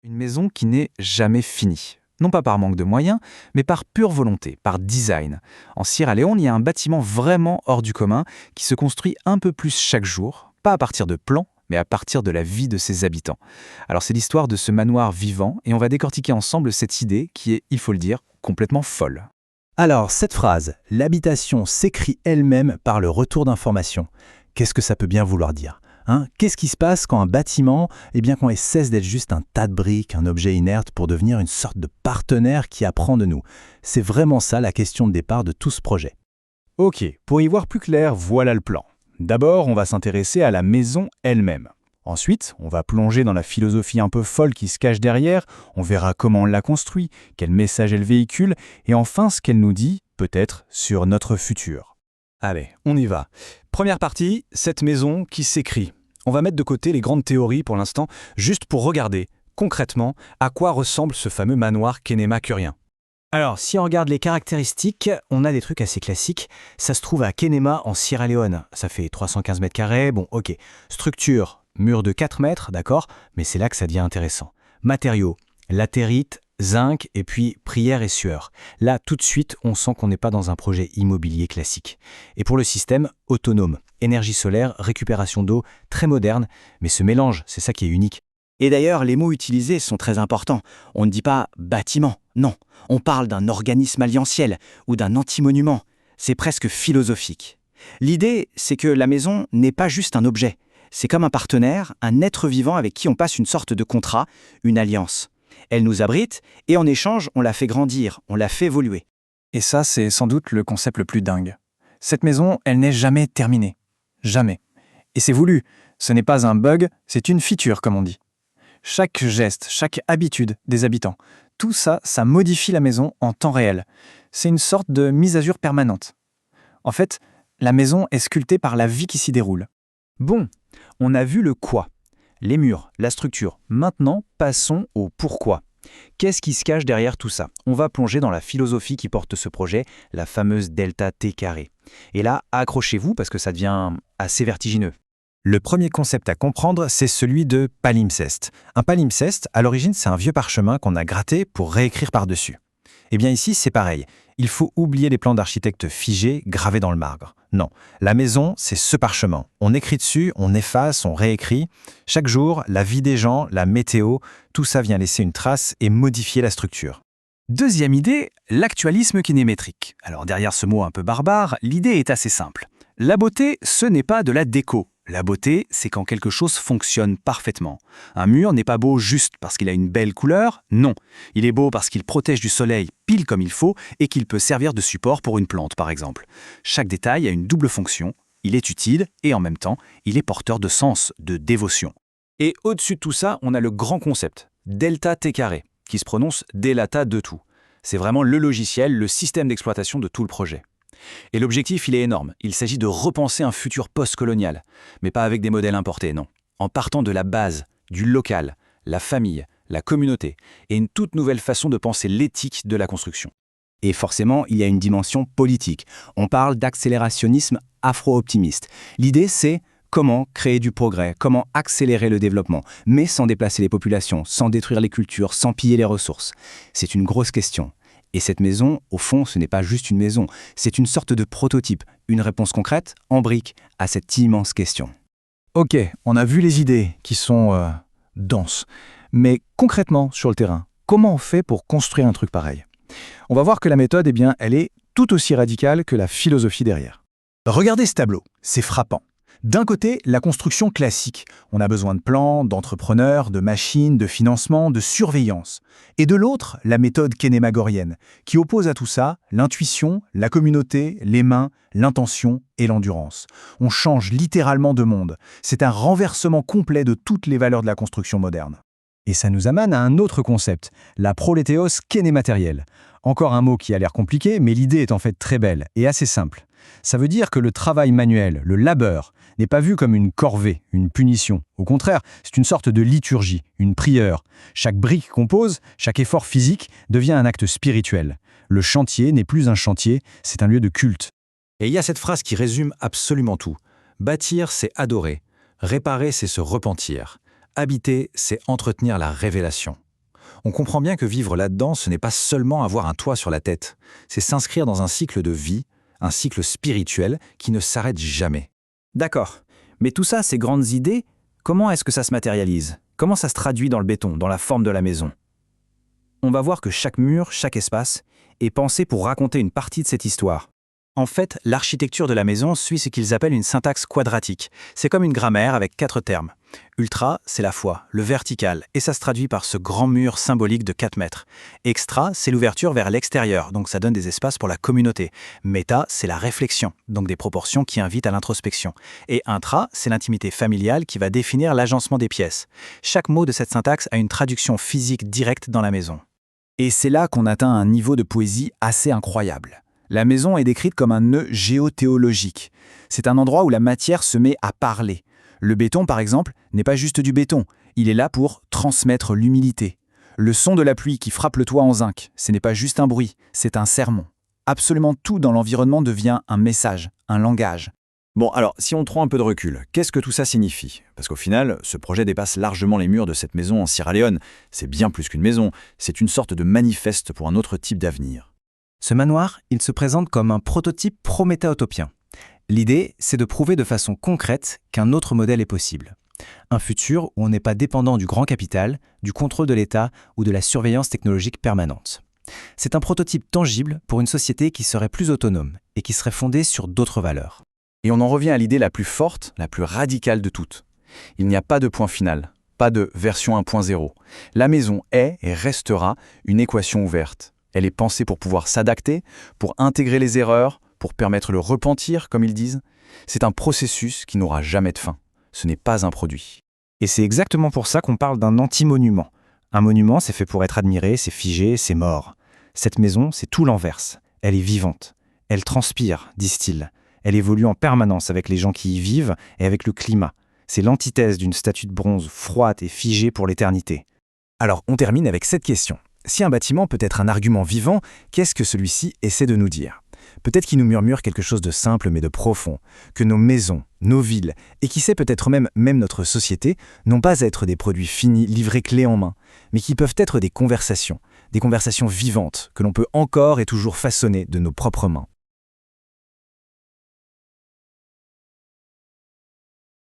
Une maison qui n'est jamais finie. Non pas par manque de moyens, mais par pure volonté, par design. En Sierra Leone, il y a un bâtiment vraiment hors du commun qui se construit un peu plus chaque jour, pas à partir de plans, mais à partir de la vie de ses habitants. Alors c'est l'histoire de ce manoir vivant et on va décortiquer ensemble cette idée qui est, il faut le dire, complètement folle. Alors, cette phrase, l'habitation s'écrit elle-même par le retour d'informations. Qu'est-ce que ça peut bien vouloir dire ? Qu'est-ce qui se passe quand un bâtiment, quand il cesse d'être juste un tas de briques, un objet inerte, pour devenir une sorte de partenaire qui apprend de nous ? C'est vraiment ça la question de départ de tout ce projet. Ok, pour y voir plus clair, voilà le plan. D'abord, on va s'intéresser à la maison elle-même. Ensuite, on va plonger dans la philosophie un peu folle qui se cache derrière, on verra comment on l'a construit, quel message elle véhicule, et enfin ce qu'elle nous dit, peut-être, sur notre futur. Allez, on y va. Première partie, cette maison qui s'écrit. On va mettre de côté les grandes théories pour l'instant, juste pour regarder, concrètement, à quoi ressemble ce fameux manoir Kenema-Curien. Alors, si on regarde les caractéristiques, on a des trucs assez classiques. Ça se trouve à Kenema, en Sierra Leone. Ça fait 315 mètres carrés, bon, ok. Structure, mur de 4 mètres, d'accord, mais c'est là que ça devient intéressant. Matériaux, latérite, zinc et puis prière et sueur. Là, tout de suite, on sent qu'on n'est pas dans un projet immobilier classique. Et pour le système, autonome. Énergie solaire, récupération d'eau, très moderne, mais ce mélange, c'est ça qui est unique. Et d'ailleurs, les mots utilisés sont très importants. On ne dit pas bâtiment, non. On parle d'un organisme alliantiel ou d'un antimonument. C'est presque philosophique. L'idée, c'est que la maison n'est pas juste un objet. C'est comme un partenaire, un être vivant avec qui on passe une sorte de contrat, une alliance. Elle nous abrite et en échange, on la fait grandir, on la fait évoluer. Et ça, c'est sans doute le concept le plus dingue. Cette maison, elle n'est jamais terminée. Jamais. Et c'est voulu. Ce n'est pas un bug, c'est une feature, comme on dit. Chaque geste, chaque habitude des habitants, tout ça, ça modifie la maison en temps réel. C'est une sorte de mise à jour permanente. En fait, la maison est sculptée par la vie qui s'y déroule. Bon, on a vu le quoi, les murs, la structure. Maintenant, passons au pourquoi. Qu'est-ce qui se cache derrière tout ça ? On va plonger dans la philosophie qui porte ce projet, la fameuse delta T carré. Et là, accrochez-vous parce que ça devient assez vertigineux. Le premier concept à comprendre, c'est celui de palimpseste. Un palimpseste, à l'origine, c'est un vieux parchemin qu'on a gratté pour réécrire par-dessus. Eh bien ici, c'est pareil. Il faut oublier les plans d'architecte figés, gravés dans le marbre. Non, la maison, c'est ce parchemin. On écrit dessus, on efface, on réécrit. Chaque jour, la vie des gens, la météo, tout ça vient laisser une trace et modifier la structure. Deuxième idée, l'actualisme kinémétrique. Alors derrière ce mot un peu barbare, l'idée est assez simple. La beauté, ce n'est pas de la déco. La beauté, c'est quand quelque chose fonctionne parfaitement. Un mur n'est pas beau juste parce qu'il a une belle couleur, non. Il est beau parce qu'il protège du soleil pile comme il faut et qu'il peut servir de support pour une plante, par exemple. Chaque détail a une double fonction. Il est utile et en même temps, il est porteur de sens, de dévotion. Et au-dessus de tout ça, on a le grand concept, delta T carré, qui se prononce delata de tout. C'est vraiment le logiciel, le système d'exploitation de tout le projet. Et l'objectif, il est énorme. Il s'agit de repenser un futur post-colonial, mais pas avec des modèles importés, non. En partant de la base, du local, la famille, la communauté, et une toute nouvelle façon de penser l'éthique de la construction. Et forcément, il y a une dimension politique. On parle d'accélérationnisme afro-optimiste. L'idée, c'est comment créer du progrès, comment accélérer le développement, mais sans déplacer les populations, sans détruire les cultures, sans piller les ressources. C'est une grosse question. Et cette maison, au fond, ce n'est pas juste une maison, c'est une sorte de prototype, une réponse concrète, en brique, à cette immense question. Ok, on a vu les idées qui sont denses. Mais concrètement, sur le terrain, comment on fait pour construire un truc pareil ? On va voir que la méthode, elle est tout aussi radicale que la philosophie derrière. Regardez ce tableau, c'est frappant. D'un côté, la construction classique. On a besoin de plans, d'entrepreneurs, de machines, de financement, de surveillance. Et de l'autre, la méthode kénémagorienne, qui oppose à tout ça l'intuition, la communauté, les mains, l'intention et l'endurance. On change littéralement de monde. C'est un renversement complet de toutes les valeurs de la construction moderne. Et ça nous amène à un autre concept, la proléthéos kénématérielle. Encore un mot qui a l'air compliqué, mais l'idée est en fait très belle et assez simple. Ça veut dire que le travail manuel, le labeur, n'est pas vu comme une corvée, une punition. Au contraire, c'est une sorte de liturgie, une prière. Chaque brique qu'on pose, chaque effort physique devient un acte spirituel. Le chantier n'est plus un chantier, c'est un lieu de culte. Et il y a cette phrase qui résume absolument tout. Bâtir, c'est adorer. Réparer, c'est se repentir. Habiter, c'est entretenir la révélation. On comprend bien que vivre là-dedans, ce n'est pas seulement avoir un toit sur la tête, c'est s'inscrire dans un cycle de vie, un cycle spirituel qui ne s'arrête jamais. D'accord. Mais tout ça, ces grandes idées, comment est-ce que ça se matérialise? Comment ça se traduit dans le béton, dans la forme de la maison? On va voir que chaque mur, chaque espace, est pensé pour raconter une partie de cette histoire. En fait, l'architecture de la maison suit ce qu'ils appellent une syntaxe quadratique. C'est comme une grammaire avec 4 termes. Ultra, c'est la foi, le vertical, et ça se traduit par ce grand mur symbolique de 4 mètres. Extra, c'est l'ouverture vers l'extérieur, donc ça donne des espaces pour la communauté. Méta, c'est la réflexion, donc des proportions qui invitent à l'introspection. Et intra, c'est l'intimité familiale qui va définir l'agencement des pièces. Chaque mot de cette syntaxe a une traduction physique directe dans la maison. Et c'est là qu'on atteint un niveau de poésie assez incroyable. La maison est décrite comme un nœud géothéologique. C'est un endroit où la matière se met à parler. Le béton, par exemple, n'est pas juste du béton. Il est là pour transmettre l'humilité. Le son de la pluie qui frappe le toit en zinc, ce n'est pas juste un bruit, c'est un sermon. Absolument tout dans l'environnement devient un message, un langage. Bon, alors, si on prend un peu de recul, qu'est-ce que tout ça signifie? Parce qu'au final, ce projet dépasse largement les murs de cette maison en Sierra Leone. C'est bien plus qu'une maison, c'est une sorte de manifeste pour un autre type d'avenir. Ce manoir, il se présente comme un prototype prométhéotopien. L'idée, c'est de prouver de façon concrète qu'un autre modèle est possible. Un futur où on n'est pas dépendant du grand capital, du contrôle de l'État ou de la surveillance technologique permanente. C'est un prototype tangible pour une société qui serait plus autonome et qui serait fondée sur d'autres valeurs. Et on en revient à l'idée la plus forte, la plus radicale de toutes. Il n'y a pas de point final, pas de version 1.0. La maison est et restera une équation ouverte. Elle est pensée pour pouvoir s'adapter, pour intégrer les erreurs, pour permettre le repentir, comme ils disent. C'est un processus qui n'aura jamais de fin. Ce n'est pas un produit. Et c'est exactement pour ça qu'on parle d'un anti-monument. Un monument, c'est fait pour être admiré, c'est figé, c'est mort. Cette maison, c'est tout l'inverse. Elle est vivante. Elle transpire, disent-ils. Elle évolue en permanence avec les gens qui y vivent et avec le climat. C'est l'antithèse d'une statue de bronze froide et figée pour l'éternité. Alors, on termine avec cette question. Si un bâtiment peut être un argument vivant, qu'est-ce que celui-ci essaie de nous dire? Peut-être qu'il nous murmure quelque chose de simple mais de profond, que nos maisons, nos villes, et qui sait peut-être même notre société, n'ont pas à être des produits finis livrés clé en main, mais qui peuvent être des conversations vivantes que l'on peut encore et toujours façonner de nos propres mains.